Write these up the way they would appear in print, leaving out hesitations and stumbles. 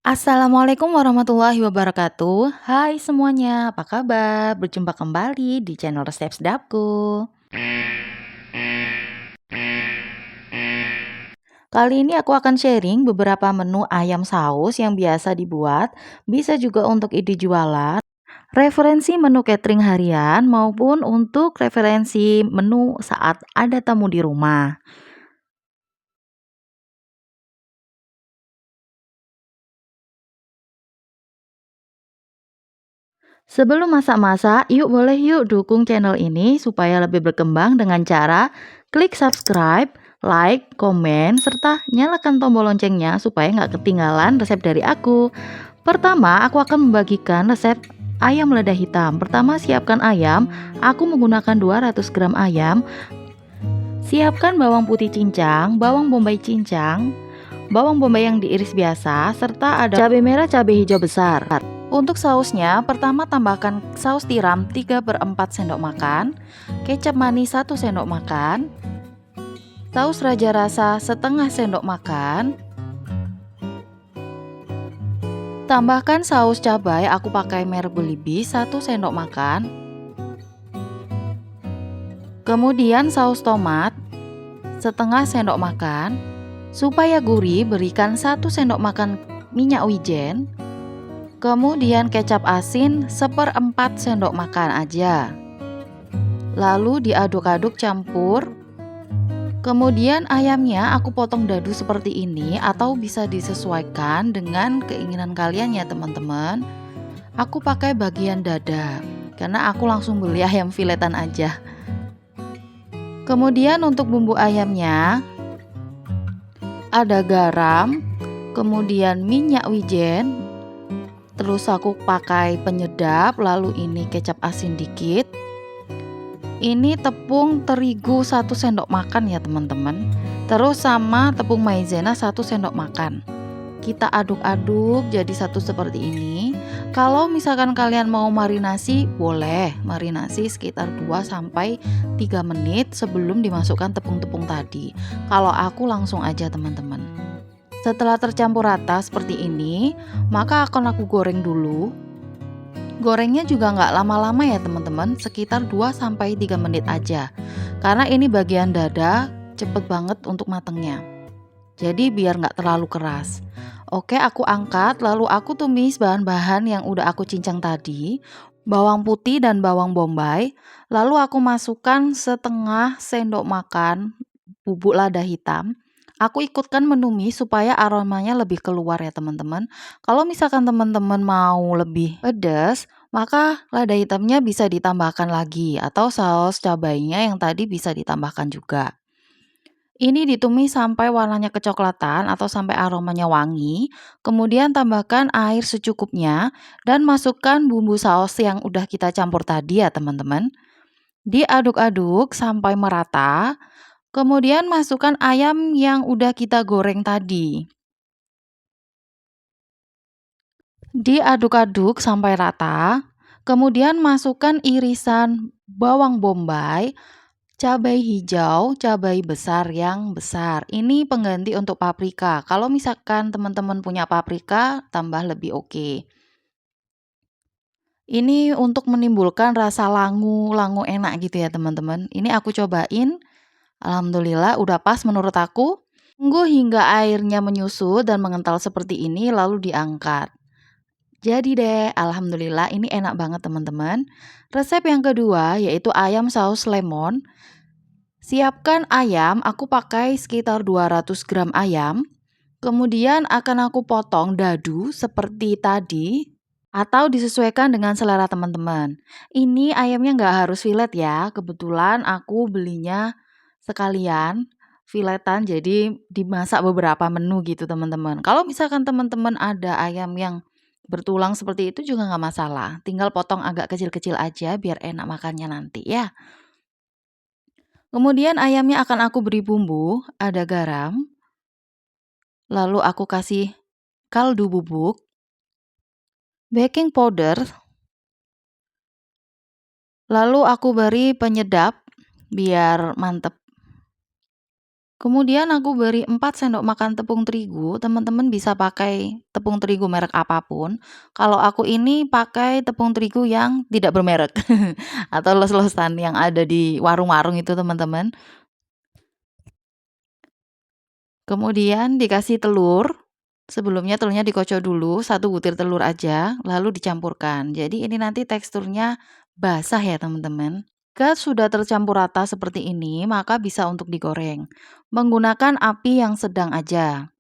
Assalamualaikum warahmatullahi wabarakatuh. Hai semuanya, apa kabar? Berjumpa kembali di channel Resep Sedapku. Kali ini aku akan sharing beberapa menu ayam saus yang biasa dibuat, bisa juga untuk ide jualan, referensi menu catering harian maupun untuk referensi menu saat ada tamu di rumah. Sebelum masak-masak, yuk dukung channel ini supaya lebih berkembang dengan cara klik subscribe, like, komen, serta nyalakan tombol loncengnya supaya nggak ketinggalan resep dari aku. Pertama, aku akan membagikan resep ayam lada hitam. Pertama, siapkan ayam. Aku menggunakan 200 gram ayam. Siapkan bawang putih cincang, bawang bombay cincang, bawang bombay yang diiris biasa, serta ada cabai merah, cabai hijau besar. Untuk sausnya, pertama tambahkan saus tiram 3/4 sendok makan, kecap manis 1 sendok makan, saus raja rasa setengah sendok makan, tambahkan saus cabai, aku pakai merek Belibis 1 sendok makan, kemudian saus tomat setengah sendok makan, supaya gurih berikan 1 sendok makan minyak wijen, kemudian kecap asin 1/4 sendok makan aja. Lalu diaduk-aduk campur. Kemudian ayamnya aku potong dadu seperti ini atau bisa disesuaikan dengan keinginan kalian ya teman-teman. Aku pakai bagian dada karena aku langsung beli ayam filetan aja. Kemudian untuk bumbu ayamnya ada garam, kemudian minyak wijen, terus aku pakai penyedap, lalu ini kecap asin dikit. Ini tepung terigu 1 sendok makan ya teman-teman. Terus sama tepung maizena 1 sendok makan. Kita aduk-aduk jadi satu seperti ini. Kalau misalkan kalian mau marinasi, boleh marinasi sekitar 2 sampai 3 menit sebelum dimasukkan tepung-tepung tadi. Kalau aku langsung aja teman-teman. Setelah tercampur rata seperti ini, maka akan aku goreng dulu. Gorengnya juga nggak lama-lama ya teman-teman, sekitar 2 sampai 3 menit aja. Karena ini bagian dada, cepet banget untuk matengnya. Jadi biar nggak terlalu keras. Oke, aku angkat, lalu aku tumis bahan-bahan yang udah aku cincang tadi. Bawang putih dan bawang bombay. Lalu aku masukkan setengah sendok makan bubuk lada hitam. Aku ikutkan menumis supaya aromanya lebih keluar ya teman-teman. Kalau misalkan teman-teman mau lebih pedas, maka lada hitamnya bisa ditambahkan lagi atau saus cabainya yang tadi bisa ditambahkan juga. Ini ditumis sampai warnanya kecoklatan atau sampai aromanya wangi. Kemudian tambahkan air secukupnya dan masukkan bumbu saus yang udah kita campur tadi ya teman-teman. Diaduk-aduk sampai merata. Kemudian masukkan ayam yang udah kita goreng tadi. Diaduk-aduk sampai rata. Kemudian masukkan irisan bawang bombay, cabai hijau, cabai besar yang besar. Ini pengganti untuk paprika. Kalau misalkan teman-teman punya paprika, tambah lebih oke. Ini untuk menimbulkan rasa langu enak gitu ya teman-teman. Ini aku cobain. Alhamdulillah udah pas menurut aku. Tunggu hingga airnya menyusut dan mengental seperti ini lalu diangkat. Jadi deh, alhamdulillah ini enak banget teman-teman. Resep yang kedua yaitu ayam saus lemon. Siapkan ayam, aku pakai sekitar 200 gram ayam. Kemudian akan aku potong dadu seperti tadi atau disesuaikan dengan selera teman-teman. Ini ayamnya nggak harus filet ya, kebetulan aku belinya sekalian filetan jadi dimasak beberapa menu gitu teman-teman. Kalau misalkan teman-teman ada ayam yang bertulang seperti itu juga nggak masalah, tinggal potong agak kecil-kecil aja biar enak makannya nanti ya. Kemudian ayamnya akan aku beri bumbu, ada garam, lalu aku kasih kaldu bubuk, baking powder, lalu aku beri penyedap biar mantep. Kemudian aku beri 4 sendok makan tepung terigu, teman-teman bisa pakai tepung terigu merek apapun. Kalau aku ini pakai tepung terigu yang tidak bermerek atau los-losan yang ada di warung-warung itu, teman-teman. Kemudian dikasih telur, sebelumnya telurnya dikocok dulu, 1 butir telur aja, lalu dicampurkan. Jadi ini nanti teksturnya basah ya, teman-teman. Jika sudah tercampur rata seperti ini, maka bisa untuk digoreng. Menggunakan api yang sedang aja.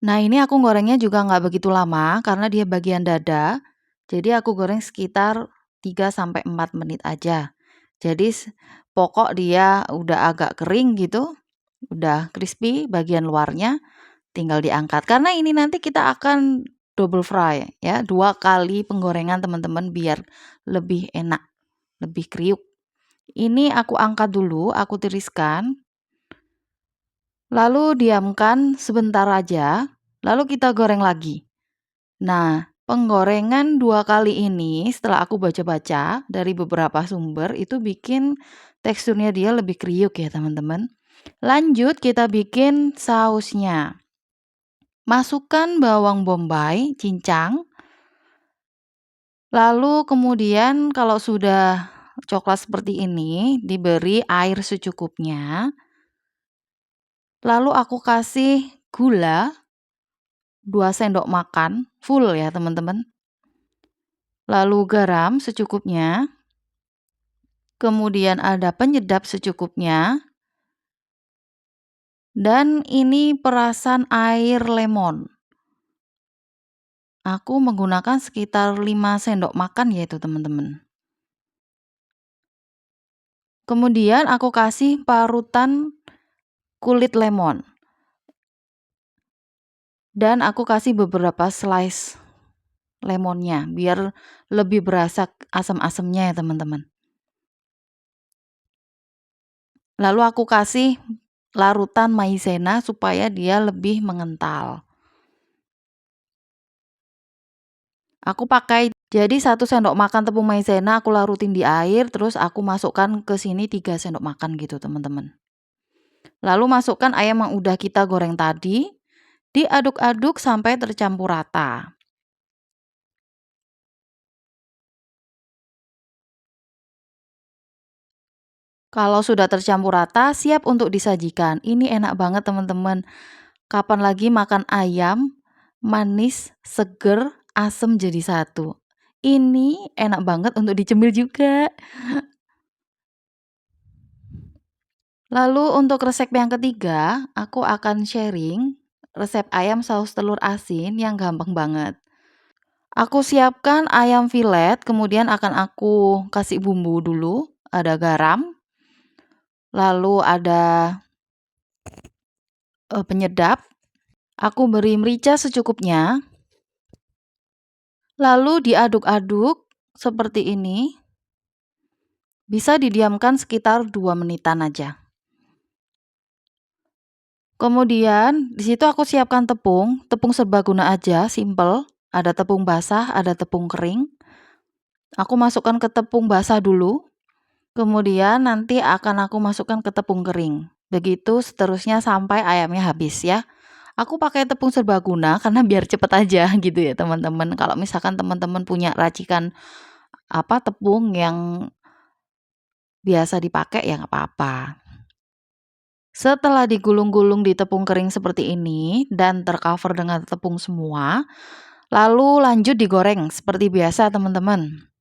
Nah, ini aku gorengnya juga nggak begitu lama karena dia bagian dada. Jadi aku goreng sekitar 3 sampai 4 menit aja. Jadi pokok dia udah agak kering gitu, udah crispy bagian luarnya, tinggal diangkat. Karena ini nanti kita akan double fry ya, 2 kali penggorengan teman-teman biar lebih enak, lebih kriuk. Ini aku angkat dulu, aku tiriskan, lalu diamkan sebentar aja, lalu kita goreng lagi. Nah, penggorengan 2 kali ini setelah aku baca-baca dari beberapa sumber itu bikin teksturnya dia lebih kriuk ya, teman-teman. Lanjut kita bikin sausnya. Masukkan bawang bombay, cincang. Lalu kemudian kalau sudah coklat seperti ini, diberi air secukupnya. Lalu aku kasih gula 2 sendok makan full ya, teman-teman. Lalu garam secukupnya. Kemudian ada penyedap secukupnya. Dan ini perasan air lemon. Aku menggunakan sekitar 5 sendok makan yaitu, teman-teman. Kemudian aku kasih parutan kulit lemon. Dan aku kasih beberapa slice lemonnya biar lebih berasa asam-asamnya ya, teman-teman. Lalu aku kasih larutan maizena supaya dia lebih mengental. Aku pakai jadi 1 sendok makan tepung maizena aku larutin di air, terus aku masukkan ke sini 3 sendok makan gitu, teman-teman. Lalu masukkan ayam yang udah kita goreng tadi, diaduk-aduk sampai tercampur rata. Kalau sudah tercampur rata, siap untuk disajikan. Ini enak banget, teman-teman. Kapan lagi makan ayam, manis, seger, asem jadi satu. Ini enak banget untuk dicemil juga. Lalu untuk resep yang ketiga, aku akan sharing resep ayam saus telur asin yang gampang banget. Aku siapkan ayam filet, kemudian akan aku kasih bumbu dulu, ada garam, lalu ada penyedap, aku beri merica secukupnya, lalu diaduk-aduk seperti ini. Bisa didiamkan sekitar 2 menitan aja. Kemudian di situ aku siapkan tepung serbaguna aja, simple. Ada tepung basah, ada tepung kering. Aku masukkan ke tepung basah dulu. Kemudian nanti akan aku masukkan ke tepung kering. Begitu seterusnya sampai ayamnya habis ya. Aku pakai tepung serbaguna karena biar cepet aja gitu ya, teman-teman. Kalau misalkan teman-teman punya racikan tepung yang biasa dipakai ya nggak apa-apa. Setelah digulung-gulung di tepung kering seperti ini dan tercover dengan tepung semua, lalu lanjut digoreng seperti biasa, teman-teman.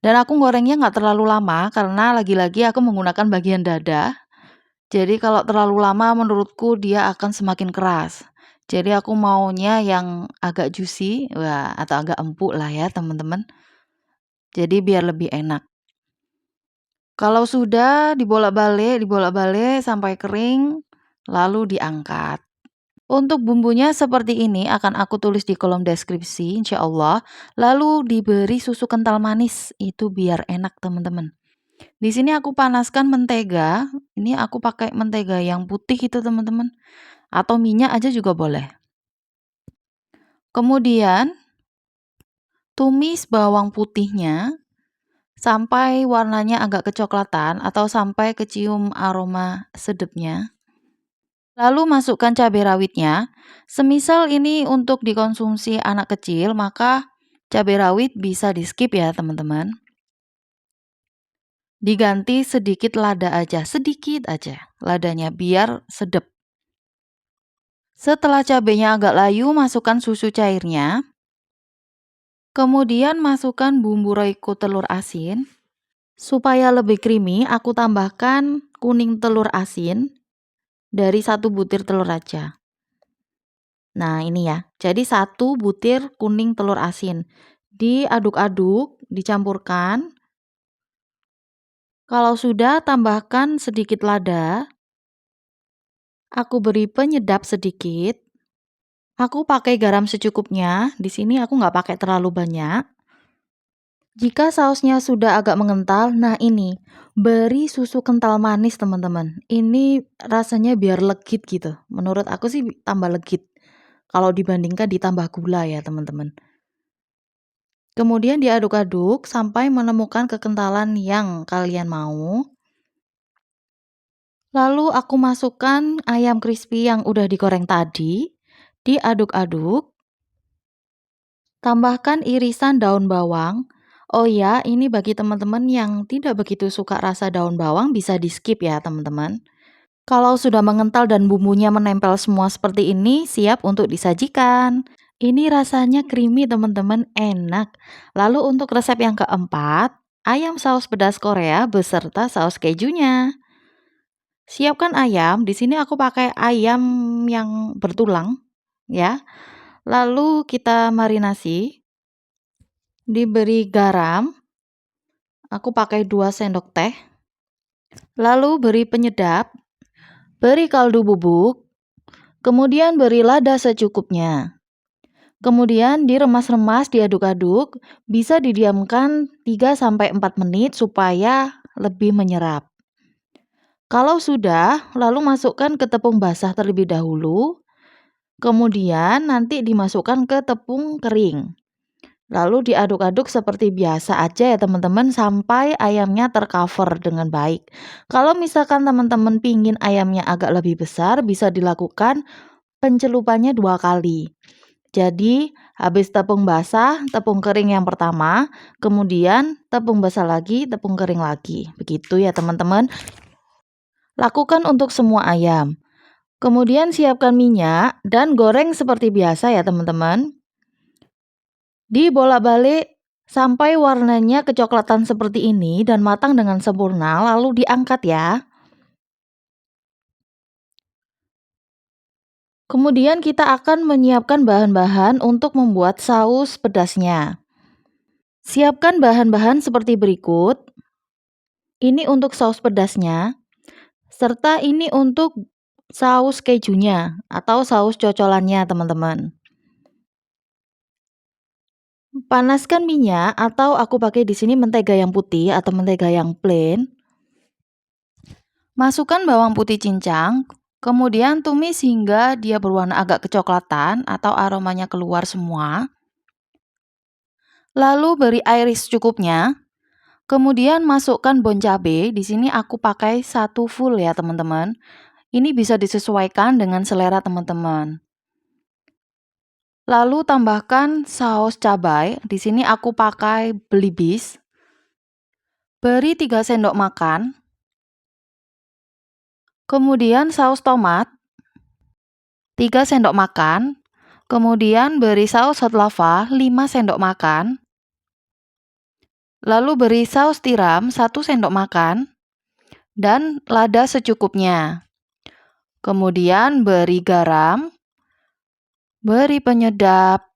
Dan aku gorengnya nggak terlalu lama karena lagi-lagi aku menggunakan bagian dada. Jadi kalau terlalu lama menurutku dia akan semakin keras. Jadi aku maunya yang agak juicy, atau agak empuk lah ya, teman-teman. Jadi biar lebih enak. Kalau sudah dibolak-balik sampai kering, lalu diangkat. Untuk bumbunya seperti ini akan aku tulis di kolom deskripsi insyaallah. Lalu diberi susu kental manis, itu biar enak, teman-teman. Di sini aku panaskan mentega, ini aku pakai mentega yang putih itu, teman-teman. Atau minyak aja juga boleh. Kemudian tumis bawang putihnya sampai warnanya agak kecoklatan atau sampai kecium aroma sedapnya. Lalu masukkan cabai rawitnya. Semisal ini untuk dikonsumsi anak kecil, maka cabai rawit bisa di-skip ya, teman-teman. Diganti sedikit lada aja, sedikit aja ladanya biar sedap. Setelah cabenya agak layu, masukkan susu cairnya. Kemudian masukkan bumbu roiko telur asin. Supaya lebih creamy, aku tambahkan kuning telur asin dari 1 butir telur aja. Nah, ini ya. Jadi 1 butir kuning telur asin. Diaduk-aduk, dicampurkan. Kalau sudah, tambahkan sedikit lada. Aku beri penyedap sedikit. Aku pakai garam secukupnya. Di sini aku nggak pakai terlalu banyak. Jika sausnya sudah agak mengental, nah ini, beri susu kental manis teman-teman. Ini rasanya biar legit gitu. Menurut aku sih tambah legit. Kalau dibandingkan ditambah gula ya teman-teman. Kemudian diaduk-aduk sampai menemukan kekentalan yang kalian mau. Lalu aku masukkan ayam crispy yang udah digoreng tadi. Diaduk-aduk. Tambahkan irisan daun bawang. Oh ya, ini bagi teman-teman yang tidak begitu suka rasa daun bawang bisa di-skip ya teman-teman. Kalau sudah mengental dan bumbunya menempel semua seperti ini, siap untuk disajikan. Ini rasanya creamy teman-teman, enak. Lalu untuk resep yang keempat, ayam saus pedas Korea beserta saus kejunya. Siapkan ayam, di sini aku pakai ayam yang bertulang ya. Lalu kita marinasi. Diberi garam. Aku pakai 2 sendok teh. Lalu beri penyedap. Beri kaldu bubuk. Kemudian beri lada secukupnya. Kemudian diremas-remas, diaduk-aduk, bisa didiamkan 3-4 menit supaya lebih menyerap. Kalau sudah, lalu masukkan ke tepung basah terlebih dahulu. Kemudian nanti dimasukkan ke tepung kering. Lalu diaduk-aduk seperti biasa aja ya teman-teman sampai ayamnya tercover dengan baik. Kalau misalkan teman-teman pingin ayamnya agak lebih besar, bisa dilakukan pencelupannya 2 kali. Jadi, habis tepung basah, tepung kering yang pertama, kemudian tepung basah lagi, tepung kering lagi. Begitu ya teman-teman. Lakukan untuk semua ayam. Kemudian siapkan minyak dan goreng seperti biasa ya teman-teman. Dibolak-balik sampai warnanya kecoklatan seperti ini dan matang dengan sempurna, lalu diangkat ya. Kemudian kita akan menyiapkan bahan-bahan untuk membuat saus pedasnya. Siapkan bahan-bahan seperti berikut. Ini untuk saus pedasnya, serta ini untuk saus kejunya atau saus cocolannya, teman-teman. Panaskan minyak atau aku pakai di sini mentega yang putih atau mentega yang plain. Masukkan bawang putih cincang, kemudian tumis hingga dia berwarna agak kecoklatan atau aromanya keluar semua. Lalu beri air secukupnya. Kemudian masukkan bon cabe. Di sini aku pakai 1 full ya, teman-teman. Ini bisa disesuaikan dengan selera teman-teman. Lalu tambahkan saus cabai. Di sini aku pakai belibis. Beri 3 sendok makan. Kemudian saus tomat 3 sendok makan. Kemudian beri saus hot lava 5 sendok makan. Lalu beri saus tiram 1 sendok makan. Dan lada secukupnya. Kemudian beri garam. Beri penyedap.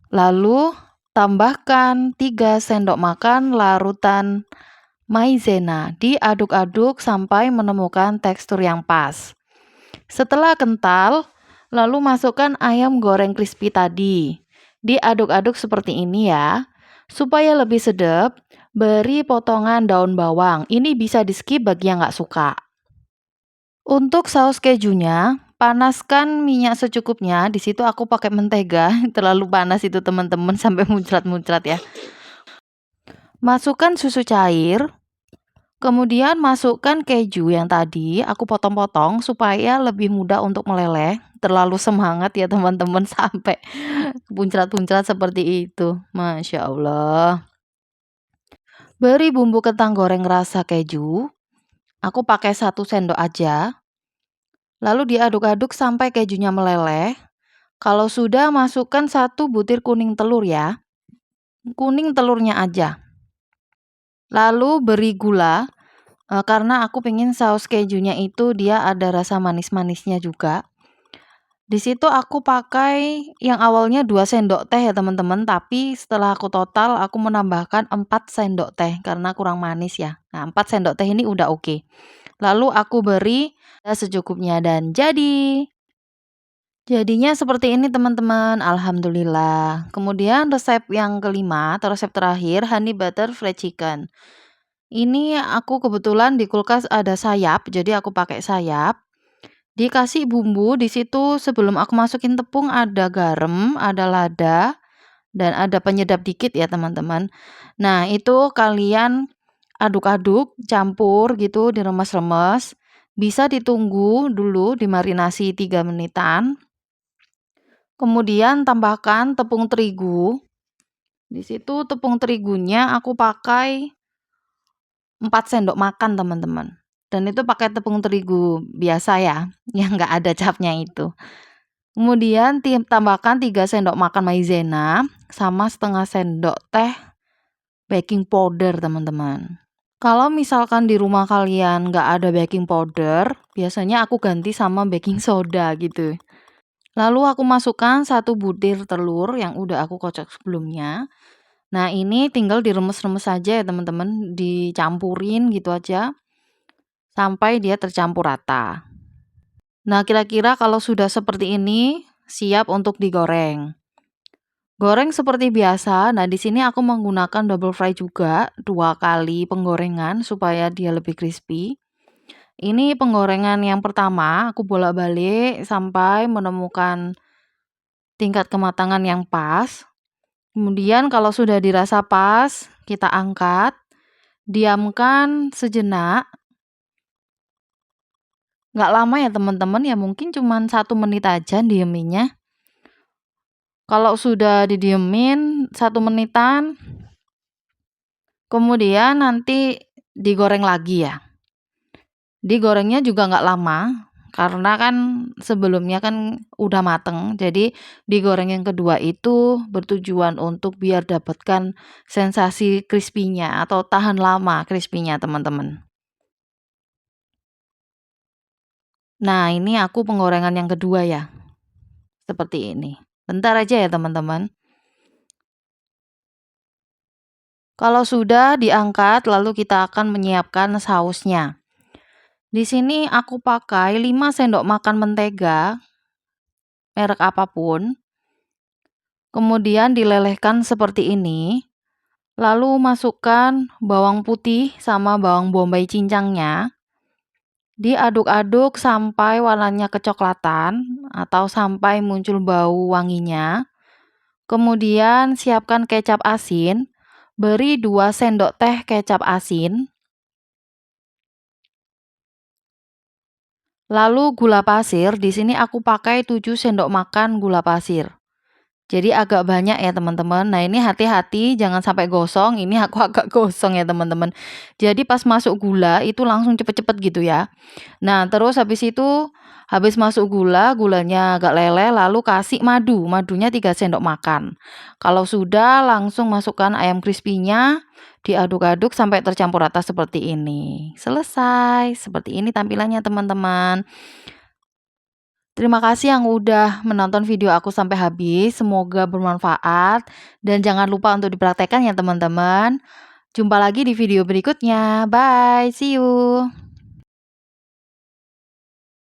Lalu tambahkan 3 sendok makan larutan maizena. Diaduk-aduk sampai menemukan tekstur yang pas. Setelah kental, lalu masukkan ayam goreng crispy tadi. Diaduk-aduk seperti ini ya. Supaya lebih sedap, beri potongan daun bawang. Ini bisa di-skip bagi yang nggak suka. Untuk saus kejunya, panaskan minyak secukupnya. Di situ aku pakai mentega, terlalu panas itu teman-teman sampai muncrat-muncrat ya. Masukkan susu cair, kemudian masukkan keju yang tadi aku potong-potong supaya lebih mudah untuk meleleh. Terlalu semangat ya teman-teman sampai puncrat-puncrat seperti itu, Masya Allah. Beri bumbu kentang goreng rasa keju, aku pakai 1 sendok aja. Lalu diaduk-aduk sampai kejunya meleleh. Kalau sudah, masukkan 1 butir kuning telur ya. Kuning telurnya aja. Lalu beri gula, karena aku pengen saus kejunya itu dia ada rasa manis-manisnya juga. Di situ aku pakai yang awalnya 2 sendok teh ya teman-teman, tapi setelah aku total aku menambahkan 4 sendok teh karena kurang manis ya. Nah, 4 sendok teh ini udah oke. Lalu aku beri secukupnya dan jadinya seperti ini teman-teman, alhamdulillah. Kemudian resep yang kelima atau resep terakhir, honey butter fried chicken. Ini aku kebetulan di kulkas ada sayap, jadi aku pakai sayap. Dikasih bumbu di situ sebelum aku masukin tepung ada garam, ada lada, dan ada penyedap dikit ya teman-teman. Nah, itu kalian aduk-aduk, campur gitu, diremes-remes. Bisa ditunggu dulu dimarinasi 3 menitan. Kemudian tambahkan tepung terigu. Di situ tepung terigunya aku pakai 4 sendok makan teman-teman. Dan itu pakai tepung terigu biasa ya, yang nggak ada capnya itu. Kemudian tambahkan 3 sendok makan maizena sama setengah sendok teh baking powder teman-teman. Kalau misalkan di rumah kalian nggak ada baking powder, biasanya aku ganti sama baking soda gitu. Lalu aku masukkan 1 butir telur yang udah aku kocok sebelumnya. Nah, ini tinggal diremes-remes saja ya teman-teman, dicampurin gitu aja sampai dia tercampur rata. Nah, kira-kira kalau sudah seperti ini, siap untuk digoreng. Goreng seperti biasa. Nah, di sini aku menggunakan double fry juga, 2 kali penggorengan supaya dia lebih crispy. Ini penggorengan yang pertama, aku bolak-balik sampai menemukan tingkat kematangan yang pas. Kemudian kalau sudah dirasa pas, kita angkat, diamkan sejenak. Nggak lama ya teman-teman, ya mungkin cuma 1 menit aja dieminnya. Kalau sudah didiemin 1 menitan, kemudian nanti digoreng lagi ya. Digorengnya juga nggak lama, karena kan sebelumnya kan udah mateng. Jadi digoreng yang kedua itu bertujuan untuk biar dapatkan sensasi crispy-nya atau tahan lama crispy-nya teman-teman. Nah, ini aku penggorengan yang kedua ya. Seperti ini. Bentar aja ya teman-teman. Kalau sudah diangkat, lalu kita akan menyiapkan sausnya. Di sini aku pakai 5 sendok makan mentega, merek apapun. Kemudian dilelehkan seperti ini. Lalu masukkan bawang putih sama bawang bombay cincangnya. Diaduk-aduk sampai warnanya kecoklatan atau sampai muncul bau wanginya. Kemudian siapkan kecap asin. Beri 2 sendok teh kecap asin. Lalu gula pasir, di sini aku pakai 7 sendok makan gula pasir. Jadi agak banyak ya teman-teman. Nah, ini hati-hati jangan sampai gosong. Ini aku agak gosong ya teman-teman. Jadi pas masuk gula itu langsung cepet-cepet gitu ya. Nah, terus habis itu habis masuk gulanya agak leleh lalu kasih madu. Madunya 3 sendok makan. Kalau sudah langsung masukkan ayam crispy-nya, diaduk-aduk sampai tercampur rata seperti ini. Selesai. Seperti ini tampilannya teman-teman. Terima kasih yang udah menonton video aku sampai habis. Semoga bermanfaat dan jangan lupa untuk dipraktekkan ya teman-teman. Jumpa lagi di video berikutnya. Bye, see you.